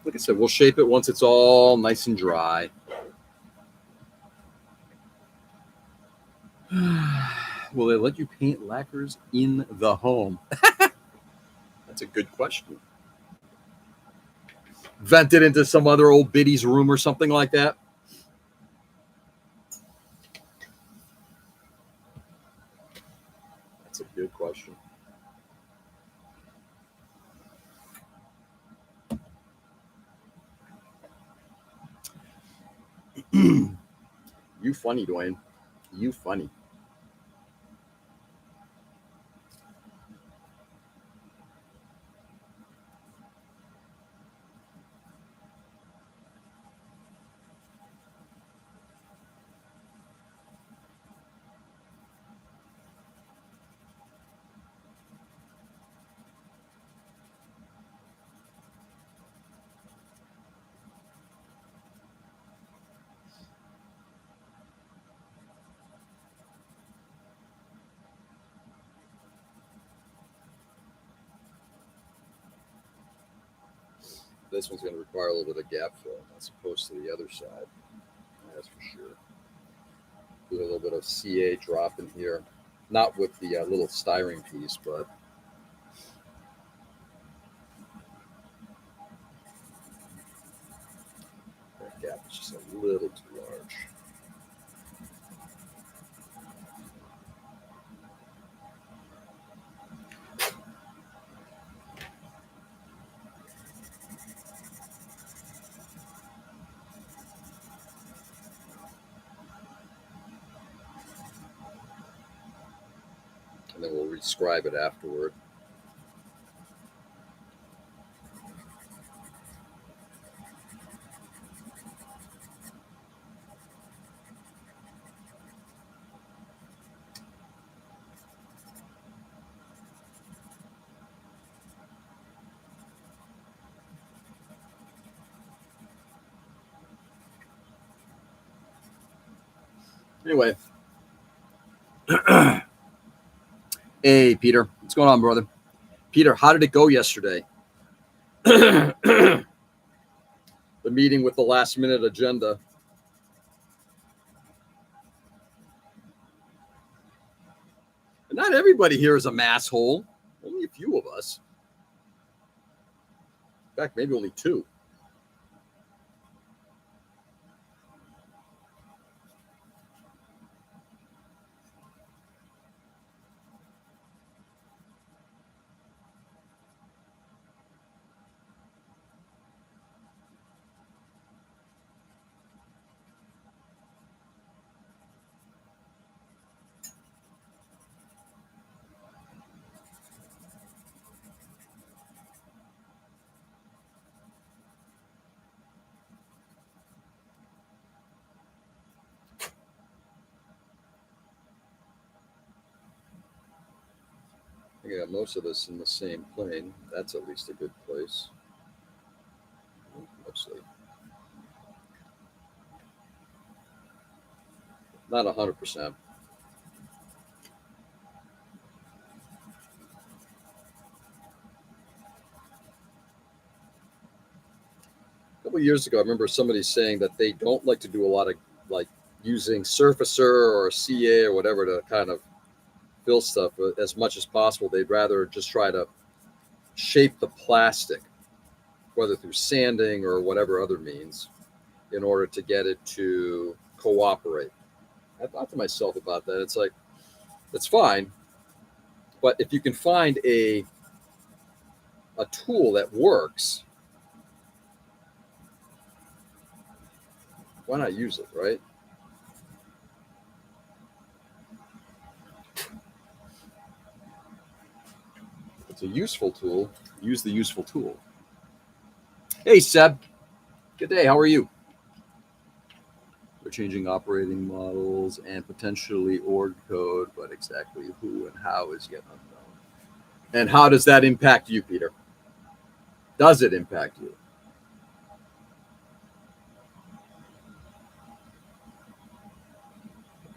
Like I said, we'll shape it once it's all nice and dry. Will they let you paint lacquers in the home? That's a good question. Vent it into some other old biddy's room or something like that? That's a good question. You funny, Dwayne. You funny. This one's going to require a little bit of gap fill as opposed to the other side. That's for sure. Do a little bit of CA drop in here. Not with the little styrene piece, but that gap is just a little too large. And then we'll rescribe it afterward. Anyway, hey, Peter. What's going on, brother? Peter, how did it go yesterday? The meeting with the last minute agenda. And not everybody here is a masshole. Only a few of us. In fact, maybe only two. I think I got most of us in the same plane. That's at least a good place. Mostly. Not 100%. A couple of years ago, I remember somebody saying that they don't like to do a lot of like using surfacer or CA or whatever to kind of fill stuff as much as possible. They'd rather just try to shape the plastic, whether through sanding or whatever other means, in order to get it to cooperate. I thought to myself about that. It's like, it's fine, but if you can find a tool that works, why not use it, right? If it's a useful tool, use the useful tool. Hey, Seb. Good day. How are you? We're changing operating models and potentially org code, but exactly who and how is yet unknown. And how does that impact you, Peter? Does it impact you?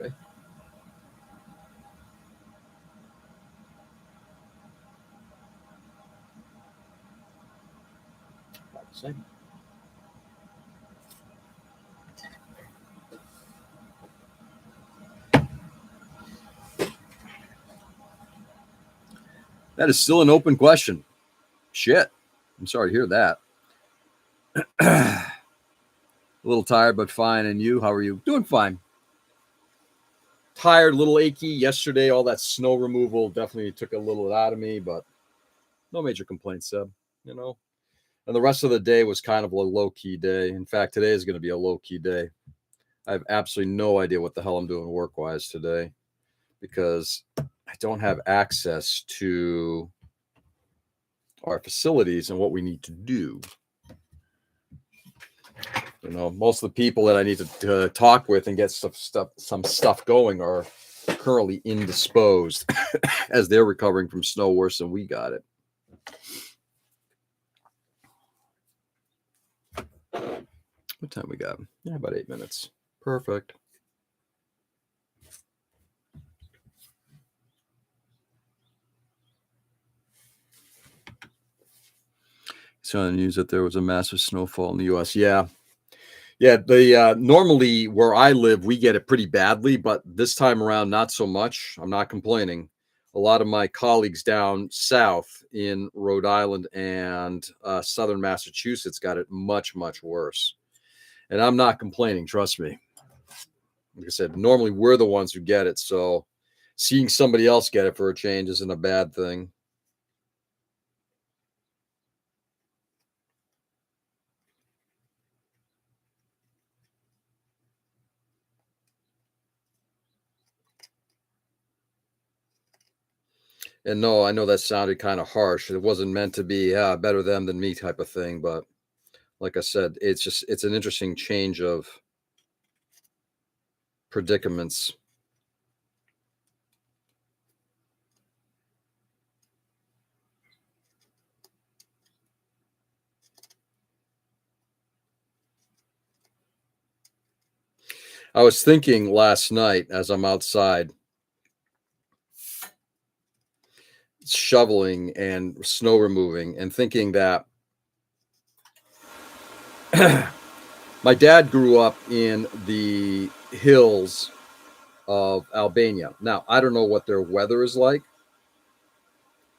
Okay. About the same. That is still an open question. Shit. I'm sorry to hear that. A little tired, but fine. And you, how are you? Doing fine. Tired, a little achy. Yesterday, all that snow removal definitely took a little out of me, but no major complaints, Seb. You know, and the rest of the day was kind of a low key day. In fact, today is going to be a low key day. I have absolutely no idea what the hell I'm doing work wise today because I don't have access to our facilities and what we need to do. You know, most of the people that I need to talk with and get some stuff going are currently indisposed as they're recovering from snow worse than we got it. What time we got? Yeah, about 8 minutes. Perfect. So on the news that there was a massive snowfall in the U.S. Yeah, the normally where I live, we get it pretty badly, but this time around, not so much. I'm not complaining. A lot of my colleagues down south in Rhode Island and southern Massachusetts got it much, much worse. And I'm not complaining, trust me. Like I said, normally we're the ones who get it. So seeing somebody else get it for a change isn't a bad thing. And no, I know that sounded kind of harsh. It wasn't meant to be better them than me type of thing. But like I said, it's an interesting change of predicaments. I was thinking last night as I'm outside shoveling and snow removing and thinking that my dad grew up in the hills of Albania. Now, I don't know what their weather is like.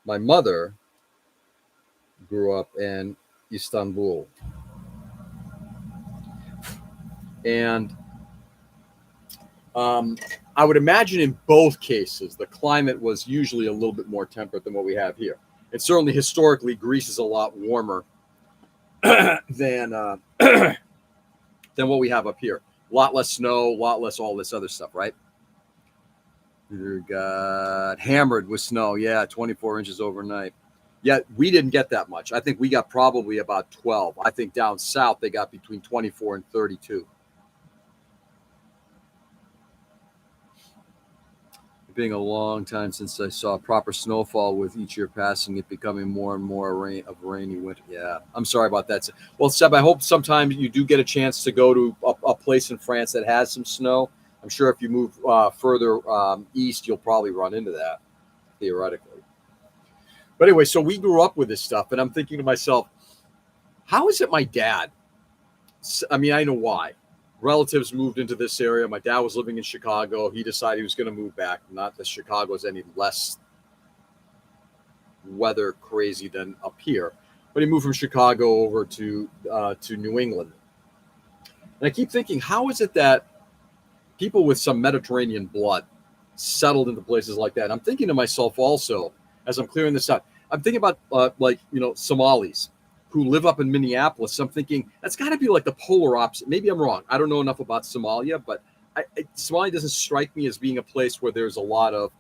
My mother grew up in Istanbul. And I would imagine in both cases, the climate was usually a little bit more temperate than what we have here. And certainly historically, Greece is a lot warmer than than what we have up here. A lot less snow, a lot less all this other stuff, right? We got hammered with snow. Yeah, 24 inches overnight. Yeah, we didn't get that much. I think we got probably about 12. I think down south they got between 24 and 32. Being a long time since I saw proper snowfall, with each year passing, it becoming more and more rainy winter. Yeah, I'm sorry about that. Well, Seb, I hope sometime you do get a chance to go to a place in France that has some snow. I'm sure if you move further east, you'll probably run into that, theoretically. But anyway, so we grew up with this stuff, and I'm thinking to myself, how is it my dad? I mean, I know why. Relatives moved into this area. My dad was living in Chicago. He decided he was going to move back. Not that Chicago is any less weather crazy than up here, but he moved from Chicago over to New England. And I keep thinking, how is it that people with some Mediterranean blood settled into places like that? And I'm thinking to myself also, as I'm clearing this out, I'm thinking about Somalis who live up in Minneapolis. I'm thinking that's got to be like the polar opposite. Maybe I'm wrong. I don't know enough about Somalia, but Somalia doesn't strike me as being a place where there's a lot of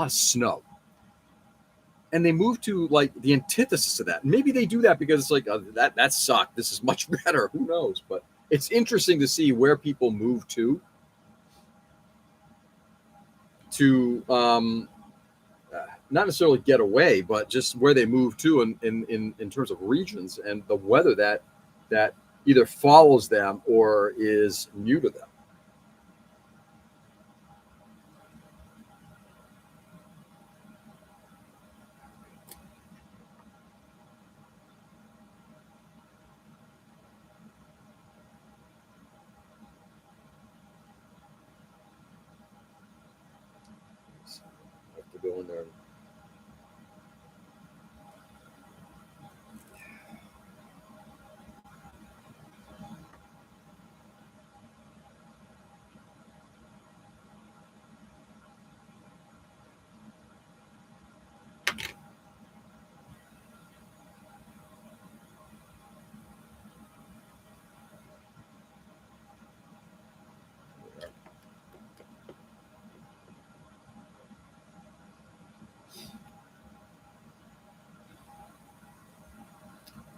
snow. And they move to like the antithesis of that. Maybe they do that because it's like that sucked. This is much better. Who knows? But it's interesting to see where people move to not necessarily get away, but just where they move to in terms of regions and the weather that either follows them or is new to them. I have to go in there.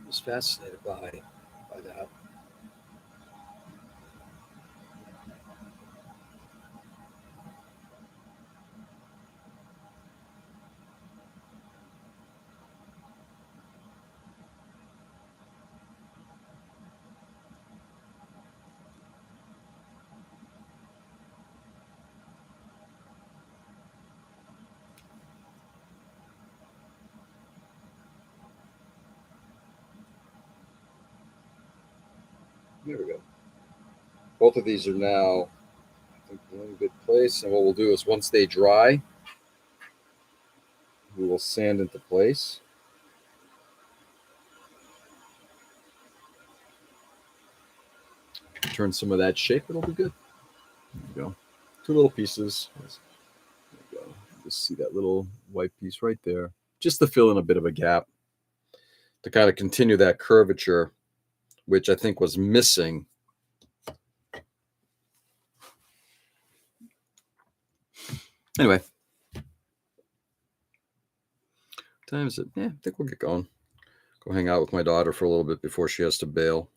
I was fascinated by that. There we go. Both of these are now, I think, in a good place. And what we'll do is once they dry, we will sand into place. Turn some of that shape. It'll be good. There you go. 2 little pieces. There you go. Just see that little white piece right there. Just to fill in a bit of a gap. To kind of continue that curvature, which I think was missing. Anyway. Time is it? Yeah, I think we'll get going. Go hang out with my daughter for a little bit before she has to bail.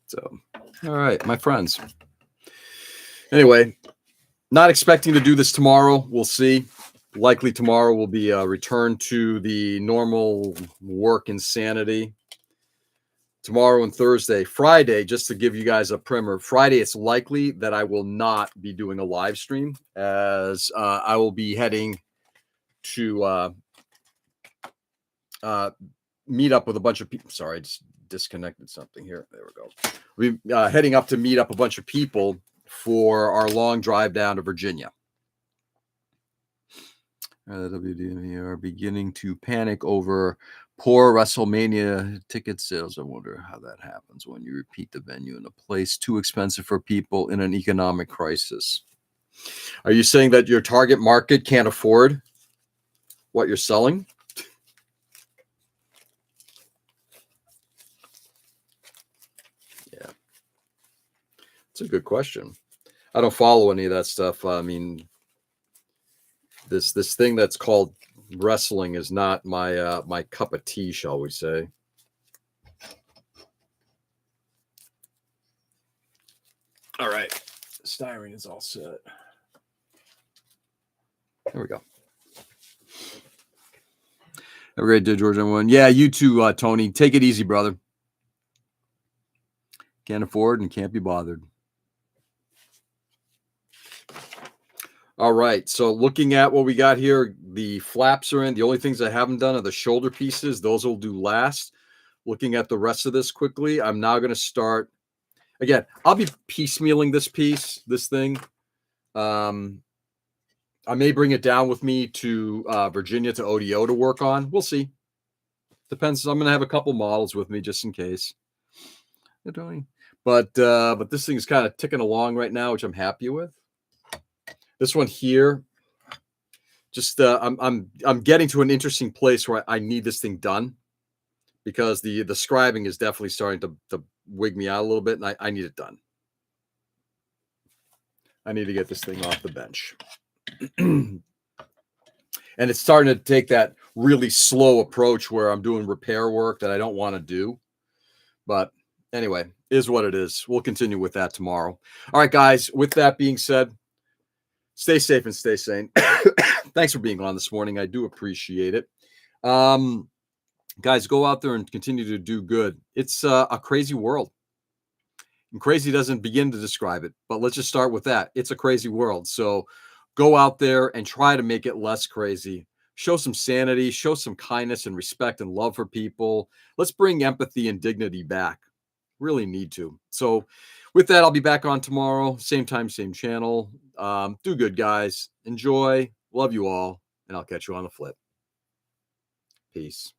So, all right, my friends. Anyway, not expecting to do this tomorrow. We'll see. Likely tomorrow will be a return to the normal work insanity. Tomorrow and Thursday. Friday, just to give you guys a primer, Friday, it's likely that I will not be doing a live stream, as I will be heading to meet up with a bunch of people. Sorry, I just disconnected something here. There we go. We're heading up to meet up a bunch of people for our long drive down to Virginia. The WDME are beginning to panic over poor WrestleMania ticket sales. I wonder how that happens when you repeat the venue in a place too expensive for people in an economic crisis. Are you saying that your target market can't afford what you're selling? Yeah, it's a good question. I don't follow any of that stuff. I mean, this thing that's called wrestling is not my my cup of tea, shall we say. All right, styrene is all set. There we go. Have a great day, George M1. Yeah, you too, Tony. Take it easy, brother. Can't afford and can't be bothered. All right, so looking at what we got here, the flaps are in. The only things I haven't done are the shoulder pieces. Those will do last. Looking at the rest of this quickly, I'm now going to start. Again, I'll be piecemealing this thing. I may bring it down with me to Virginia to ODO to work on. We'll see. Depends. I'm going to have a couple models with me just in case. But this thing is kind of ticking along right now, which I'm happy with. This one here, just I'm getting to an interesting place where I need this thing done, because the scribing is definitely starting to wig me out a little bit, and I need it done. I need to get this thing off the bench. And it's starting to take that really slow approach where I'm doing repair work that I don't want to do. But anyway, is what it is. We'll continue with that tomorrow. All right, guys, with that being said, stay safe and stay sane. Thanks for being on this morning. I do appreciate it. Guys, go out there and continue to do good. It's a crazy world. And crazy doesn't begin to describe it, but let's just start with that. It's a crazy world. So go out there and try to make it less crazy. Show some sanity, show some kindness and respect and love for people. Let's bring empathy and dignity back. Really need to. So with that, I'll be back on tomorrow. Same time, same channel. Do good, guys. Enjoy. Love you all. And I'll catch you on the flip. Peace.